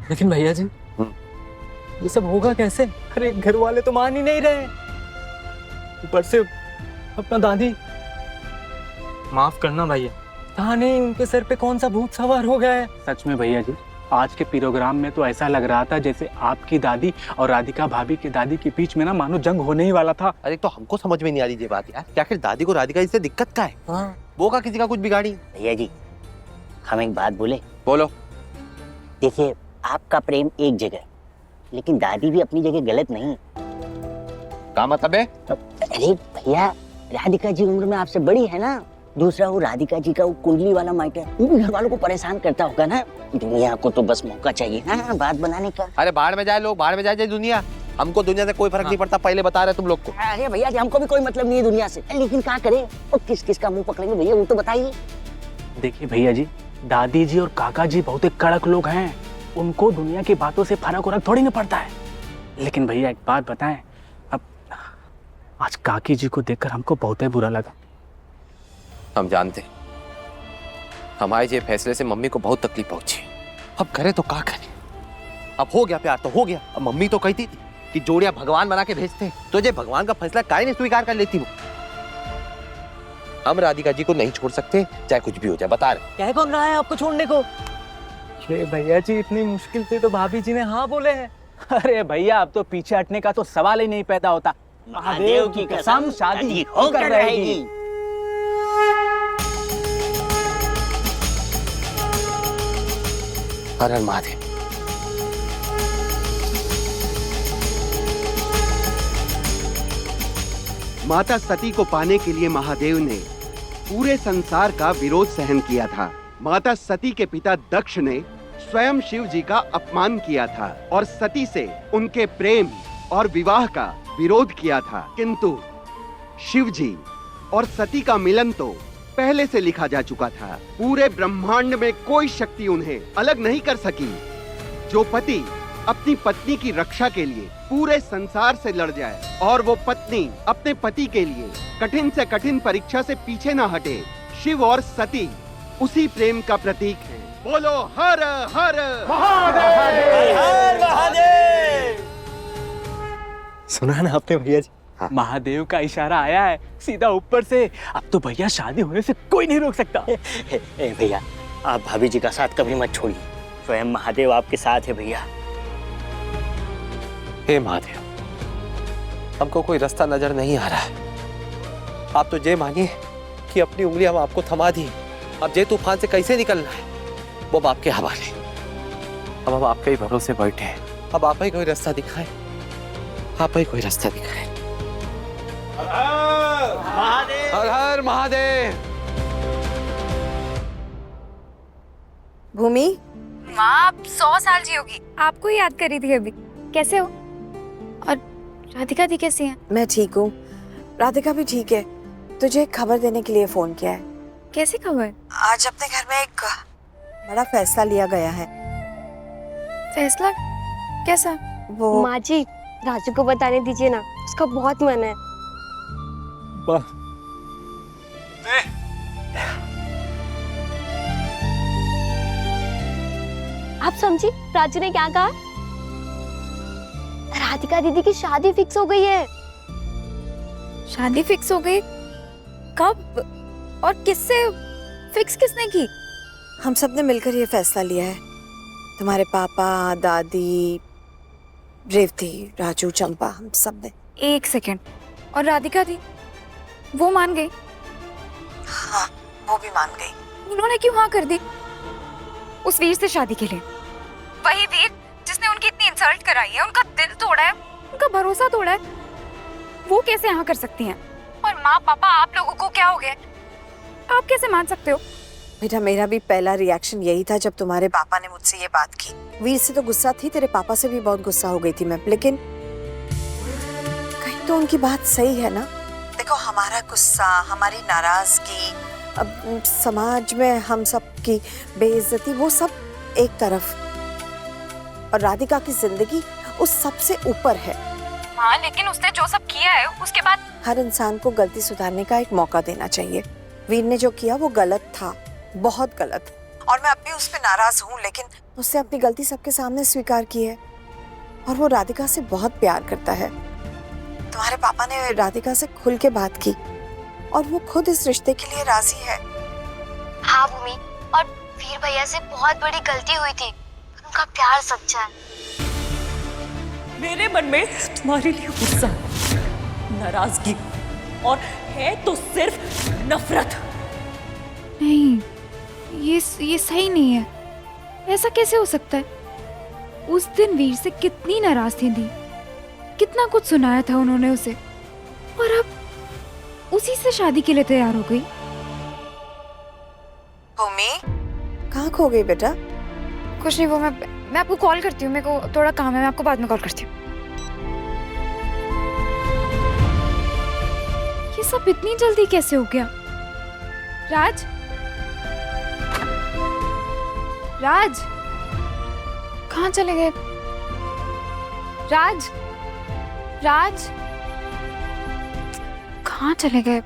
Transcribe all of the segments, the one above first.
लेकिन भैया जी ये सब होगा कैसे? अरे घर वाले तो मान ही नहीं रहे, ऊपर से अपना दादी। माफ करना भैया, पता नहीं उनके सर पे कौन सा भूत सवार हो गया है। सच में भैया जी, आज के प्रोग्राम में तो ऐसा लग रहा था जैसे आपकी दादी और राधिका भाभी की दादी के बीच में ना मानो जंग होने ही वाला था। अरे तो हमको समझ में नहीं आ रही ये बात यार, क्या आखिर दादी को राधिका इससे दिक्कत क्या है? हाँ। वो का किसी का कुछ बिगाड़ी? भैया जी हम एक बात बोले। बोलो। देखिए आपका प्रेम एक जगह, लेकिन दादी भी अपनी जगह गलत नहीं। क्या मतलब है? अरे भैया राधिका जी उम्र में आपसे बड़ी है ना, दूसरा वो राधिका जी का वो कुंडली वाला मैटर वो भी घर वालों को परेशान करता होगा ना। दुनिया को तो बस मौका चाहिए ना बात बनाने का। अरे बाहर में जाए लोग, बाहर में जाए दुनिया, हमको दुनिया से कोई फर्क नहीं पड़ता, पहले बता रहे तुम लोग को। अरे भैया जी हमको भी कोई मतलब नहीं है दुनिया से, लेकिन क्या करें और किस किस का मुंह पकड़ेंगे भैया वो तो बताइए। देखिए भैया जी, दादी जी और काका जी बहुत ही कड़क लोग हैं, उनको दुनिया की बातों से फर्क वरक थोड़ी ना पड़ता है। लेकिन भैया एक बात बताएं, अब आज काकी जी को देखकर हमको बहुत ही बुरा लगा। हम जानते हैं हमारे ये फैसले से मम्मी को बहुत तकलीफ पहुंची, अब करे तो क्या करें। अब हो गया प्यार तो हो गया। अब मम्मी तो कहती थी कि जोड़ियां भगवान बना के भेजते हैं, तो ये भगवान का फैसला काहे नहीं स्वीकार कर लेती वो। हम राधिका जी को नहीं छोड़ सकते, चाहे कुछ भी हो जाए। बता रहे कह कौन रहा है आपको छोड़ने को? अरे भैया जी इतनी मुश्किल से तो भाभी जी ने हाँ बोले हैं। अरे भैया अब तो पीछे हटने का तो सवाल ही नहीं पैदा होता। महादेव की कसम शादी होकर रहेगी। हर हर महादेव। माता सती को पाने के लिए महादेव ने पूरे संसार का विरोध सहन किया था। माता सती के पिता दक्ष ने स्वयं शिव जी का अपमान किया था और सती से उनके प्रेम और विवाह का विरोध किया था, किंतु शिव जी और सती का मिलन तो पहले से लिखा जा चुका था। पूरे ब्रह्मांड में कोई शक्ति उन्हें अलग नहीं कर सकी। जो पति अपनी पत्नी की रक्षा के लिए पूरे संसार से लड़ जाए और वो पत्नी अपने पति के लिए कठिन से कठिन परीक्षा से पीछे न हटे, शिव और सती उसी प्रेम का प्रतीक है। बोलो हर हर महादेव। सुना ना आपने भैया जी? महादेव का इशारा आया है सीधा ऊपर से। अब तो भैया शादी होने से कोई नहीं रोक सकता। भैया आप भाभी जी का साथ कभी मत छोड़िए, स्वयं महादेव आपके साथ है भैया। हे महादेव, हमको कोई रास्ता नजर नहीं आ रहा है। आप तो ये मानिए कि अपनी उंगली हम आपको थमा दी, अब ये तूफान से कैसे निकलना है वो आपके हवाले। अब हम आपके ही भरोसे बैठे हैं, अब आप ही कोई रास्ता दिखाए, आप ही कोई रास्ता दिखाए। हर हर महादेव। भूमि माँ आप 100 साल जियोगी। आपको ही याद कर रही थी अभी। कैसे हो? और राधिका दी कैसी हैं? मैं ठीक हूँ, राधिका भी ठीक है। तुझे एक खबर देने के लिए फोन किया है। कैसी खबर? आज अपने घर में एक बड़ा फैसला लिया गया है। फैसला कैसा? वो माँ जी राजू को बताने दीजिए ना, उसका बहुत मन है। आप समझी राजू ने क्या कहा? राधिका दीदी की शादी फिक्स हो गई है। शादी फिक्स हो गई? कब और किससे? फिक्स किसने की? हम सब ने मिलकर ये फैसला लिया है। तुम्हारे पापा, दादी, रेवती, राजू, चंपा, हम सब ने। एक सेकंड, और राधिका दी वो मान गई? हाँ वो भी मान गई। उन्होंने क्यों हाँ कर दी? उस वीर से शादी के लिए? वही वीर जिसने उनकी इतनी इंसल्ट कराई है, उनका दिल तोड़ा है, उनका भरोसा तोड़ा है, वो कैसे हाँ कर सकती हैं? और माँ पापा आप लोगों को क्या हो गया? आप कैसे मान सकते हो? बेटा मेरा भी पहला रिएक्शन यही था जब तुम्हारे पापा ने मुझसे ये बात की। वीर से तो गुस्सा थी, तेरे पापा से भी बहुत गुस्सा हो गई थी मैं, लेकिन कहीं तो उनकी बात सही है ना। देखो हमारा गुस्सा, हमारी नाराजगी, अब समाज में हम सब की बेइज्जती, वो सब एक तरफ, और राधिका की जिंदगी उस सबसे ऊपर है। हाँ लेकिन उसने जो सब किया है उसके बाद। हर इंसान को गलती सुधारने का एक मौका देना चाहिए। वीर ने जो किया वो गलत था, बहुत गलत, और मैं अब भी उस पर नाराज हूँ, लेकिन उसने अपनी गलती सबके सामने स्वीकार की है और वो राधिका से बहुत प्यार करता है। तुम्हारे पापा ने राधिका से खुल के बात की और वो खुद इस रिश्ते के लिए राजी है। हाँ भूमि, और वीर भैया से बहुत बड़ी गलती हुई थी, उनका प्यार सच्चा है। मेरे मन में तुम्हारे लिए गुस्सा, नाराजगी और है तो सिर्फ नफरत। नहीं, ये सही नहीं है। ऐसा कैसे हो सकता है? उस दिन वीर से कितनी नाराज थी, कितना कुछ सुनाया था उन्होंने उसे, और अब उसी से शादी के लिए तैयार हो गई। भूमि, कहाँ खो गई बेटा? कुछ नहीं, वो मैं आपको कॉल करती हूँ, मेरे को थोड़ा काम है, मैं आपको बाद में कॉल करती हूँ। ये सब इतनी जल्दी कैसे हो गया? राज, राज, कहाँ चले गए? राज, राज, कहाँ चले गए?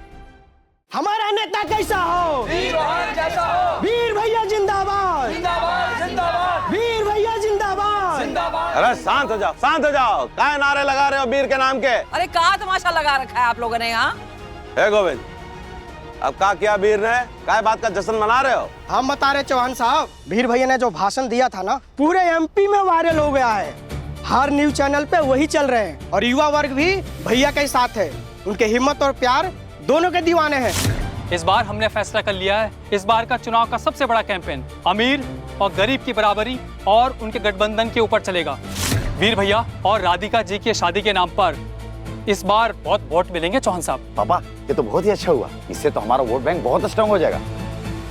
हमारा नेता कैसा हो? वीर जैसा हो। वीर भैया जिंदाबाद, जिंदाबाद, जिंदाबाद। वीर भैया जिंदाबाद, जिंदाबाद। अरे शांत हो जाओ, शांत हो जाओ। क्या नारे लगा रहे हो वीर के नाम के? अरे कहाँ तमाशा लगा रखा है आप लोगों ने यहाँ? हे गोविंद, अब क्या किया वीर ने? क्या बात का जश्न मना रहे हो? हम बता रहे चौहान साहब, वीर भैया ने जो भाषण दिया था ना, पूरे एमपी में वायरल हो गया है। हर न्यूज चैनल पे वही चल रहे हैं और युवा वर्ग भी भैया के साथ है। उनके हिम्मत और प्यार दोनों के दीवाने हैं। इस बार हमने फैसला कर लिया है, इस बार का चुनाव का सबसे बड़ा कैंपेन अमीर और गरीब की बराबरी और उनके गठबंधन के ऊपर चलेगा। वीर भैया और राधिका जी की शादी के नाम पर इस बार बहुत वोट मिलेंगे चौहान साहब। पापा, ये तो बहुत ही अच्छा हुआ। इससे तो हमारा वोट बैंक बहुत स्ट्रांग हो जाएगा।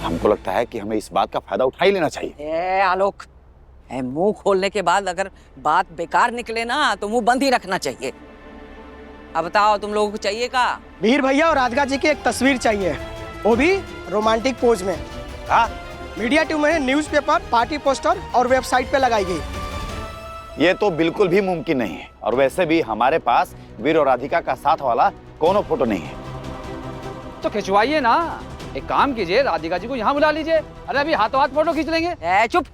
हमको लगता है कि हमें इस बात का फायदा उठा ही लेना चाहिए। आलोक, मुंह खोलने के बाद अगर बात बेकार निकले ना तो मुंह बंद ही रखना चाहिए। अब बताओ, तुम लोगों को चाहिए का? वीर भैया और राधिका जी की एक तस्वीर चाहिए, वो भी रोमांटिक पोज में। हाँ, मीडिया टीम में न्यूज़पेपर, पार्टी पोस्टर और वेबसाइट पे लगाई गई। ये तो बिल्कुल भी मुमकिन नहीं है, और वैसे भी हमारे पास वीर और राधिका का साथ वाला कोनो फोटो नहीं है। तो खिंचवाइए ना, एक काम कीजिए, राधिका जी को यहाँ बुला लीजिए। अरे अभी हाथों हाथ फोटो खींच लेंगे। चुप!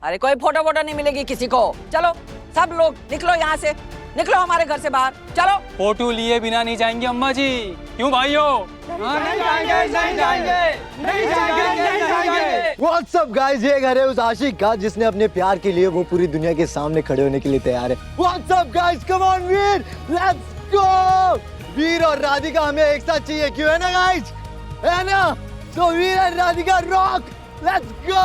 अरे कोई फोटो नहीं मिलेगी किसी को। चलो सब लोग निकलो यहाँ से, निकलो हमारे घर से बाहर, चलो। फोटो लिए बिना नहीं जाएंगे अम्मा जी। क्यों भाइयों? नहीं जाएंगे, नहीं जाएंगे, नहीं जाएंगे, नहीं जाएंगे। What's up guys, ये घर है उस आशिक का जिसने अपने प्यार के लिए वो पूरी दुनिया के सामने खड़े होने के लिए तैयार है। What's up guys, come on Veer, let's go। वीर और राधिका हमें एक साथ चाहिए, क्यों है ना गाइस? है ना? So वीर और Radhika rock, let's go,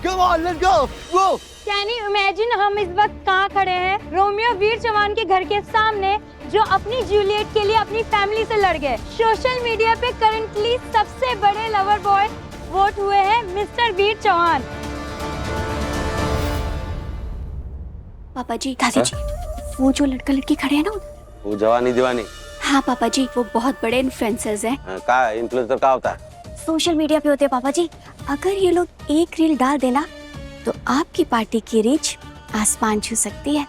come on, let's go, go। Can you imagine हम इस वक्त कहाँ खड़े हैं? रोमियो वीर चौहान के घर के सामने, जो अपनी जूलियट के लिए अपनी फैमिली से लड़ गए। सोशल मीडिया पे करंटली सबसे बड़े लवर बॉय वोट हुए हैं मिस्टर वीर चौहान। पापा जी, दादी जी, वो जो लड़का लड़की खड़े हैं ना, वो जवानी दीवानी। हाँ पापा जी, वो बहुत बड़े इन्फ्लुएंसर्स हैं। क्या इन्फ्लुएंसर क्या होता है? सोशल मीडिया पे होते हैं पापा जी। अगर ये लोग एक रील डाल देना तो आपकी पार्टी की रीच आसमान छू सकती है।